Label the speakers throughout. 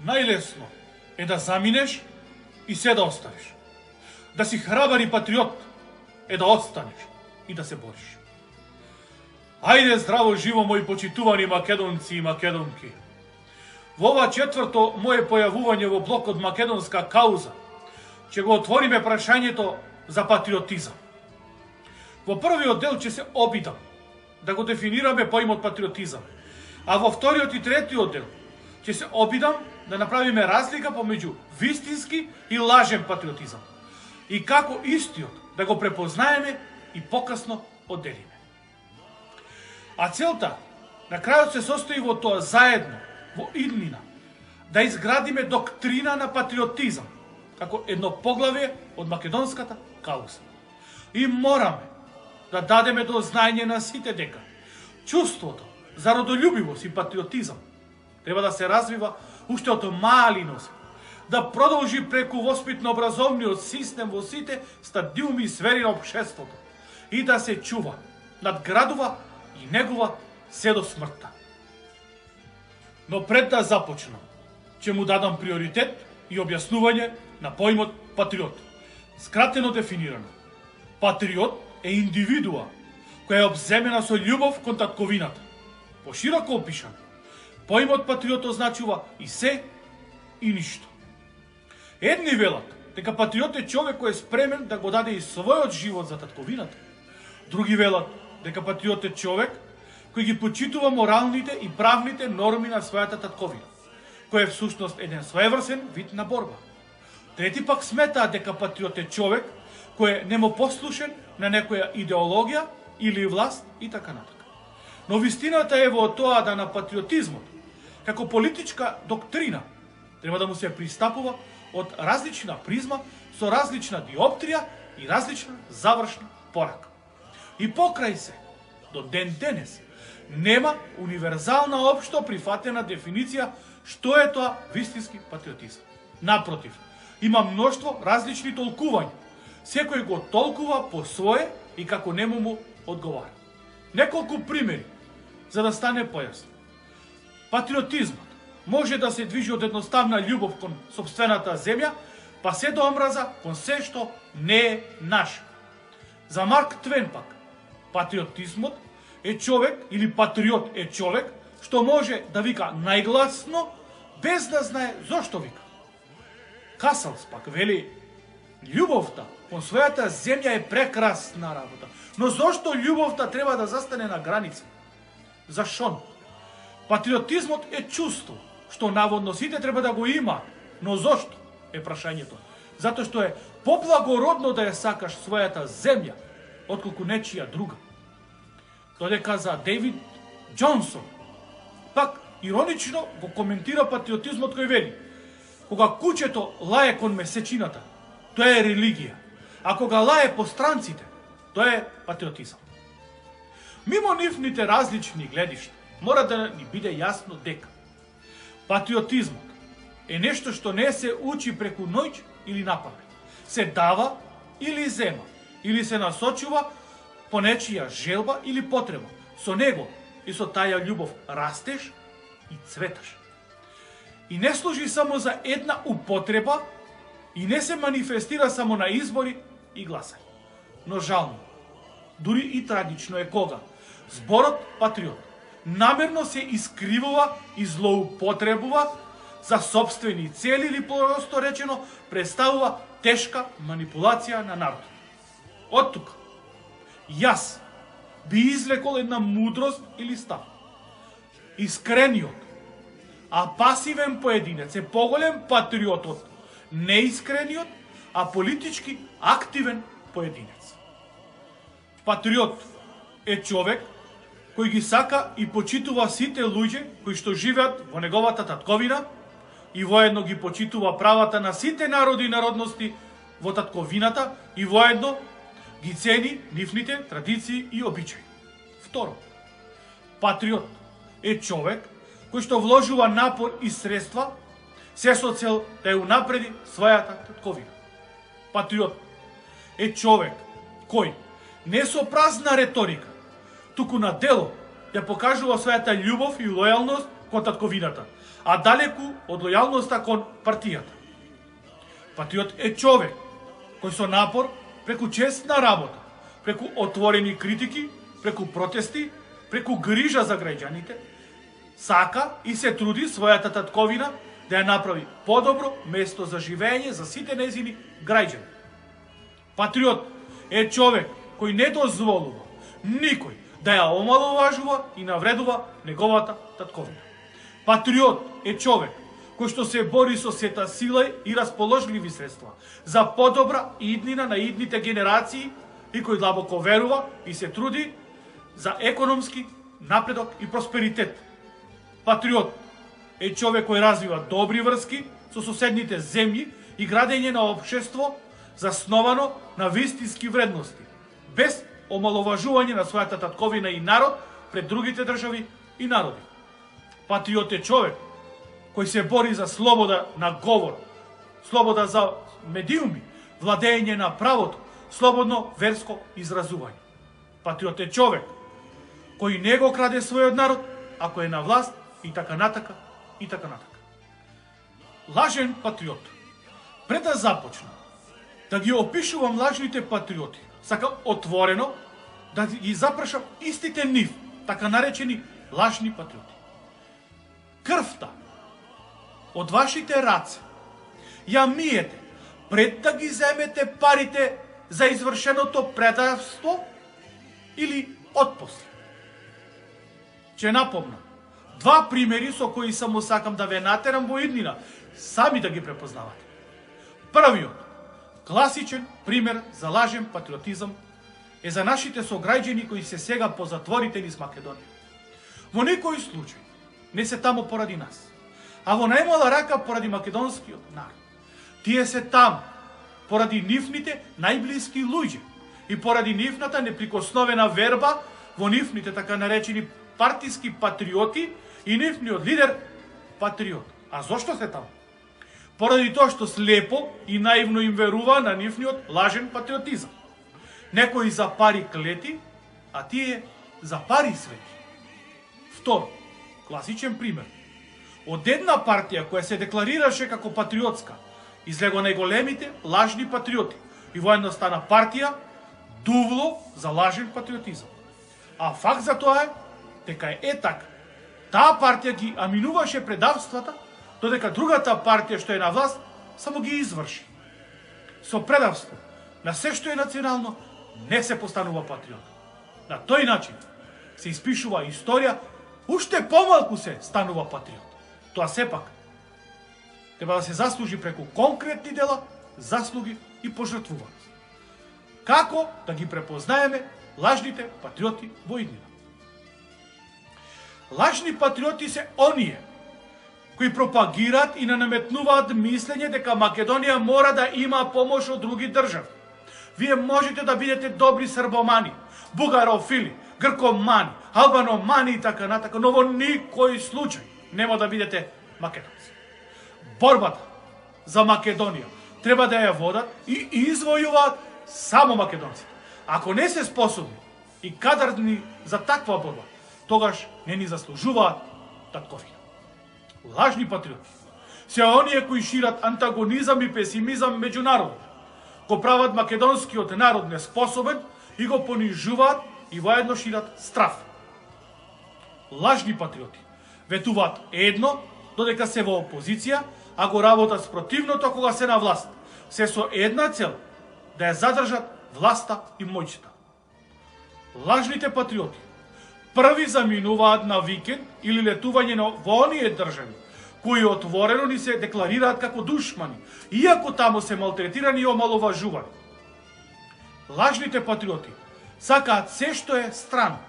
Speaker 1: Најлесно е да заминеш и се да оставиш. Да си храбар и патриот е да останеш и да се бориш. Ајде здраво живо, мои почитувани македонци и македонки. Во ова четврто мое појавување во блокот Македонска кауза ќе го отвориме прашањето за патриотизам. Во првиот дел ќе се обидам да го дефинираме поимот патриотизам, а во вториот и третиот дел ќе се обидам да направиме разлика помеѓу вистински и лажен патриотизам и како истиот да го препознаеме и покасно одделиме. А целта на крајот се состои во тоа заедно, во иднина, да изградиме доктрина на патриотизам, како едно поглавје од македонската кауза. И мораме да дадеме до знаење на сите дека чувството за родолюбивост и патриотизам треба да се развива уште од мали нозе, да продолжи преку воспитно-образовниот систем во сите стадиуми и сфери на општеството и да се чува, надградува и негува се до смртта. Но пред да започнам, ќе му дадам приоритет и објаснување на поимот патриот. Скратено дефинирано, патриот е индивидуа која е обземена со љубов кон татковината. Пошироко опишан, поимот патриот означува и се и ништо. Едни велат дека патриот е човек кој е спремен да го даде и својот живот за татковината. Други велат дека патриот е човек кој ги почитува моралните и правните норми на својата татковина, кој е всушност еден своеврсен вид на борба. Трети пак сметаат дека патриот е човек кој е немопослушен на некоја идеологија или власт и така натака. Но вистината е во тоа да на патриотизмот, како политичка доктрина, треба да му се пристапува од различна призма, со различна диоптрија и различна завршна порака. И покрај се, до ден денес, нема универзална општо прифатена дефиниција што е тоа вистински патриотизам. Напротив, има мноштво различни толкувања. Секој го толкува по свое и како нему му одговара. Неколку примери за да стане појасно. Патриотизмот може да се движи од едноставна љубов кон сопствената земја, па се до омраза кон се што не е наше. За Марк Твен пак, патриотизмот е човек или патриот е човек што може да вика најгласно без да знае зошто вика. Касалс пак вели, љубовта кон својата земја е прекрасна работа, но зошто љубовта треба да застане на граница? Зашон? Патриотизмот е чувство што наводно сите треба да го има, но зошто е прашањето? Затоа што е поблагородно да ја сакаш својата земја отколку нечија друга. Додека за Дейвид Џонсон пак иронично го коментира патриотизмот кој вели: кога кучето лае кон месечината, тоа е религија, а кога лае по странците, тоа е патриотизам. Мимо нивните различни гледишта, мора да ни биде јасно дека патриотизмот е нешто што не се учи преку ноќ или напамет. Се дава или зема, или се насочува по нечија желба или потреба. Со него и со таја љубов растеш и цветаш. И не служи само за една употреба и не се манифестира само на избори и гласање. Но жално, дури и трагично е кога зборот патриот намерно се искривува и злоупотребува за сопствени цели или просто речено представува тешка манипулација на народот. Од тука, јас би извлекол една мудрост или став. Искрениот, а пасивен поединец е поголем патриот од неискрениот, а политички активен поединец. Патриот е човек кој ги сака и почитува сите луѓе кои што живеат во неговата татковина и воедно ги почитува правата на сите народи и народности во татковината и воедно ги цени нивните традиции и обичаи. Второ, патриот е човек кој што вложува напор и средства се со цел да ја унапреди својата татковина. Патриот е човек кој не со празна реторика, туку на дело ја покажува својата љубов и лојалност кон татковината, а далеку од лојалноста кон партијата. Патриот е човек кој со напор, преку честна работа, преку отворени критики, преку протести, преку грижа за граѓаните, сака и се труди својата татковина да ја направи подобро место за живење за сите незини граѓани. Патриот е човек кој не дозволува никој да ја омаловажува и навредува неговата татковина. Патриот е човек кој што се бори со сета сила и расположливи средства за подобра иднина на идните генерации и кој длабоко верува и се труди за економски напредок и просперитет. Патриот е човек кој развива добри врски со соседните земји и градење на општество засновано на вистински вредности, без омаловажување на својата татковина и народ пред другите држави и народи. Патриот е човек кој се бори за слобода на говор, слобода за медиуми, владење на правото, слободно верско изразување. Патриот е човек кој не го краде својот народ, ако е на власт и така натака, и така натака. Лажен патриот. Пред да започна да ги опишувам лажните патриоти, сакам отворено да ги запрашам истите нив, така наречени лажни патриоти. Крвта од вашите раце ја миете пред да ги земете парите за извршеното предавство или отпосле? Ќе напомнам два примери со кои само сакам да ве натерам во иднина, сами да ги препознавате. Првиот, класичен пример за лажен патриотизам е за нашите сограѓани кои се сега по затворите низ Македонија. Во никој случај не се тамо поради нас, а во најмала рака поради македонскиот народ. Тие се там поради нивните најблиски луѓе и поради нивната неприкосновена верба во нивните така наречени партиски патриоти и нивниот лидер патриот. А зошто се таму? Поради тоа што слепо и наивно им верува на нивниот лажен патриотизам. Некои за пари клети, а тие за пари свети. Второ, класичен пример. Од една партија која се декларираше како патриотска, излего најголемите лажни патриоти и воедно стана партија дувло за лажен патриотизам. А факт за тоа е дека е така. Таа партија ги аминуваше предавствата, додека другата партија што е на власт само ги изврши. Со предавство на се што е национално не се постанува патриот. На тој начин се испишува историја, уште помалку се станува патриот. Тоа сепак треба да се заслужи преку конкретни дела, заслуги и пожртвуваност. Како да ги препознаеме лажните патриоти во иднина? Лажни патриоти се оние кои пропагираат и наметнуваат мислење дека Македонија мора да има помош од други држави. Вие можете да бидете добри србомани, бугарофили, гркомани, албаномани и така натака, но во никој случај нема да бидете македонци. Борбата за Македонија треба да ја водат и извојуваат само македонците. Ако не се способни и кадарни за таква борба, тогаш не ни заслужуваат татковина. Лажни патриоти се оние кои шират антагонизам и песимизам меѓу народот, го прават македонскиот народ неспособен и го понижуваат и воедно шират страф. Лажни патриоти ветуваат едно додека се во опозиција, а го работат спротивното кога се на власт, се со една цел да ја задржат власта и моќта. Лажните патриоти први заминуваат на викенд или летување во оние држави кои отворено ни се декларираат како душмани, иако тамо се малтретирани и омаловажувани. Лажните патриоти сакаат се што е страно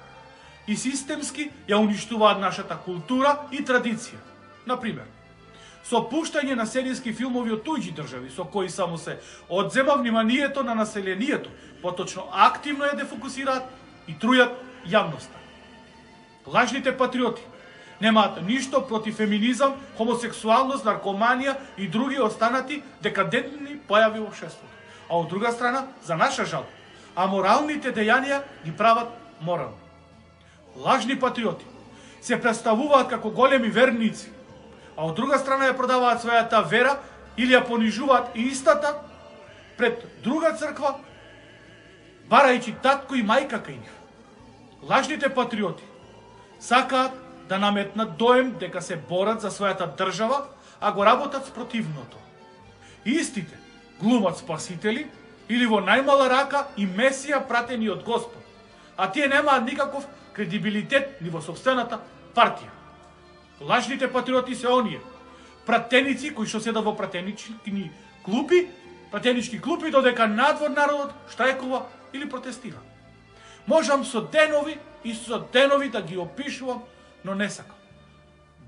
Speaker 1: и системски ја уништуваат нашата култура и традиција. Например, со пуштање на серијски филмови од туѓи држави, со кои само се одзема вниманието на населението, поточно активно ја дефокусираат и трујат јавноста. Лажните патриоти немаат ништо против феминизам, хомосексуалност, наркоманија и други останати декадентни појави во општеството. А од друга страна, за наша жал, аморалните дејанија ги прават морални. Лажни патриоти се представуваат како големи верници, а од друга страна ја продаваат својата вера или ја понижуваат истата пред друга црква, барајќи татко и мајка кај нив. Лажните патриоти сакаат да наметнат доем дека се борат за својата држава, а го работат спротивното. Истите глумат спасители или во најмала рака и месија пратени од Господ, а тие немаат никаков кредибилитет ни во собствената партија. Лажните патриоти се оние пратеници кои што седат во пратенички клупи додека надвор народот штрајкува или протестира. Можам со денови и со денови да ги опишувам, но не сакам.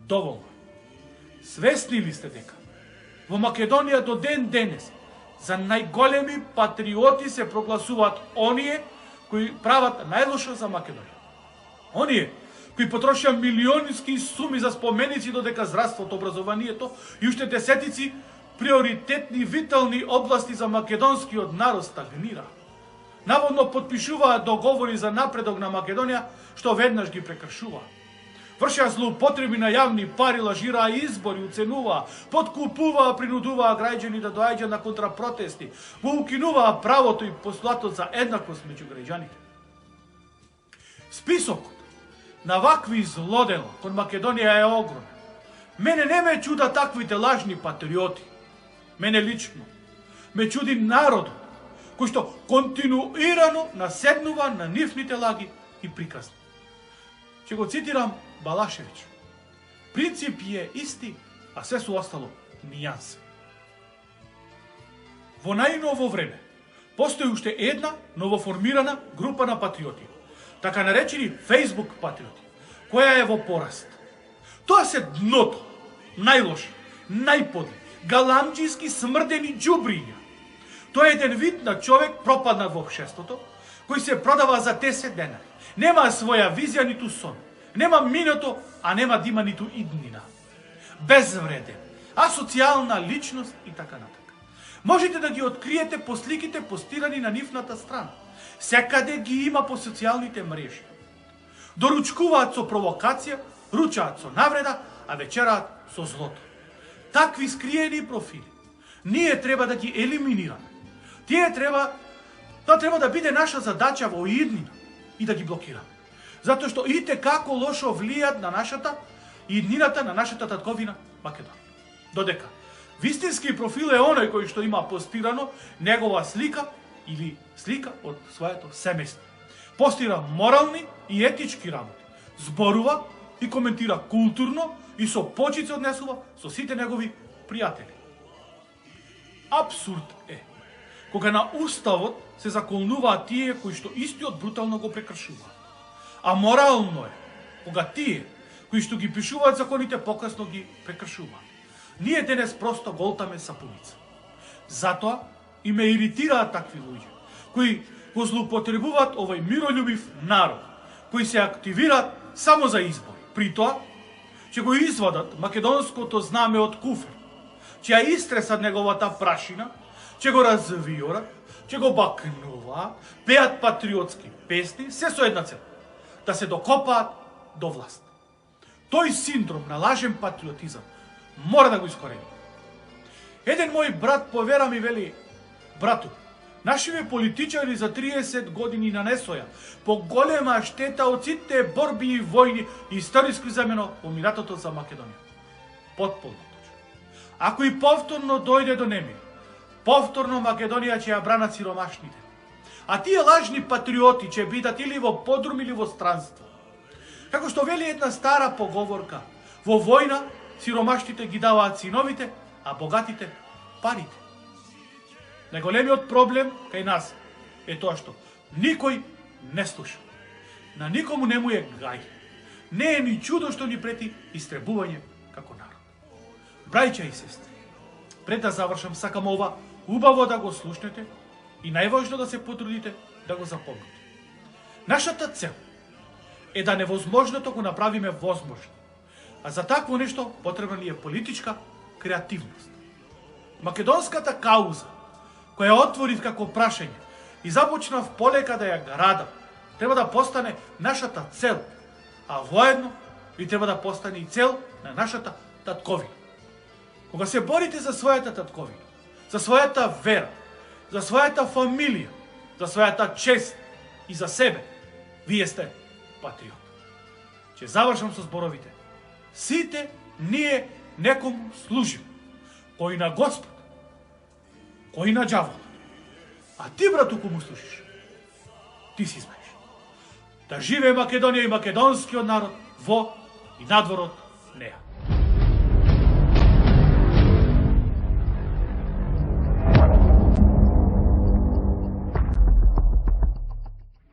Speaker 1: Доволно. Свесни ли сте дека во Македонија до ден денес за најголеми патриоти се прогласуваат оние кои прават најлошо за Македонија? Оние кои потрошија милионски суми за споменици додека здравството, образованието и уште десетици приоритетни витални области за македонскиот народ стагнира. Наводно подпишуваат договори за напредок на Македонија, што веднаш ги прекршува. Вршеа злоупотреби на јавни пари, лажираа избори, уценуваа, подкупуваа, принудуваа граѓани да доаѓаат на контрапротести, го укинуваа правото и постулатот за еднаквост меѓу граѓаните. Списокот на вакви злодела кон Македонија е огромен. Мене не ме чуда таквите лажни патриоти. Мене лично ме чуди народот кој што континуирано наседнува на нивните лаги и приказни. Ќе го цитирам Балашевич. Принцип е исти, а се со остало нијансе. Во најново време постои уште една новоформирана група на патриоти, така наречени Facebook патриоти, која е во пораст. Тоа се дното, најлоши, најподли, галамџиски смрдени џубриња. Тоа е еден вид на човек пропаднат во општеството, кој се продава за 10 денари. Нема своја визија ниту сон. Нема минато, а нема да има ниту иднина. Безвреден, асоцијална личност и така натака. Можете да ги откриете по сликите постирани на нивната страна. Секаде ги има по социјалните мрежи. Доручкуваат со провокација, ручаат со навреда, а вечераат со злото. Такви скриени профили ние треба да ги елиминираме. Тоа треба да биде наша задача во иднина и да ги блокираме. Затоа што ите како лошо влијат на нашата иднината, на нашата татковина Македонија. Додека вистински профил е оној кој што има постирано негова слика или слика од своето семејство. Постира морални и етички работи, зборува и коментира културно и со почит се однесува со сите негови пријатели. Апсурд е кога на уставот се заколнуваат тие кои што истиот брутално го прекршуваат. А морално е кога тие кои што ги пишуваат законите покасно ги прекршуваат. Ние денес просто голтаме сапуница. Затоа и ме иритираат такви луѓе кои го злоупотребуваат овој мирољубив народ, кои се активираат само за избори. При тоа ќе го извадат македонското знаме од куфер, ќе ја истресат неговата прашина, ќе го развиорат, ќе го бакнуваат, пеат патриотски песни, се со една цел – да се докопаат до власт. Тој синдром на лажен патриотизам мора да го искорени. Еден мој брат по вера ми вели: брату, нашиве политичари за 30 години нанесоја поголема штета од сите борби и војни историски замено во минатото за Македонија. Потполно точно. Ако и повторно дојде до немир, повторно Македонија ќе ја бранат сиромашните. А тие лажни патриоти ќе бидат или во подрум или во странство. Како што вели една стара поговорка, во војна сиромашните ги даваат синовите, а богатите парите. Најголемиот проблем кај нас е тоа што никој не слуша. На никому не му е гај. Не е ни чудо што ни прети истребување како народ. Брајча и сестри, пред да завршам, сакам ова убаво да го слушнете и најважно да се потрудите да го запомните. Нашата цел е да невозможното го направиме возможно. А за такво нешто потребна ни е политичка креативност. Македонската кауза, која отворив како прашање и започнав полека да ја градам, треба да постане нашата цел, а воедно и треба да постане и цел на нашата татковина. Кога се борите за својата татковина, за својата вера, за својата фамилија, за својата чест и за себе, вие сте патриот. Ќе завршам со зборовите. Сите ние некому служиме. Кој на Господ, кој на ѓаволот. А ти, брату, кому служиш? Ти си знаеш. Да живее Македонија и македонскиот народ во и надворот неа.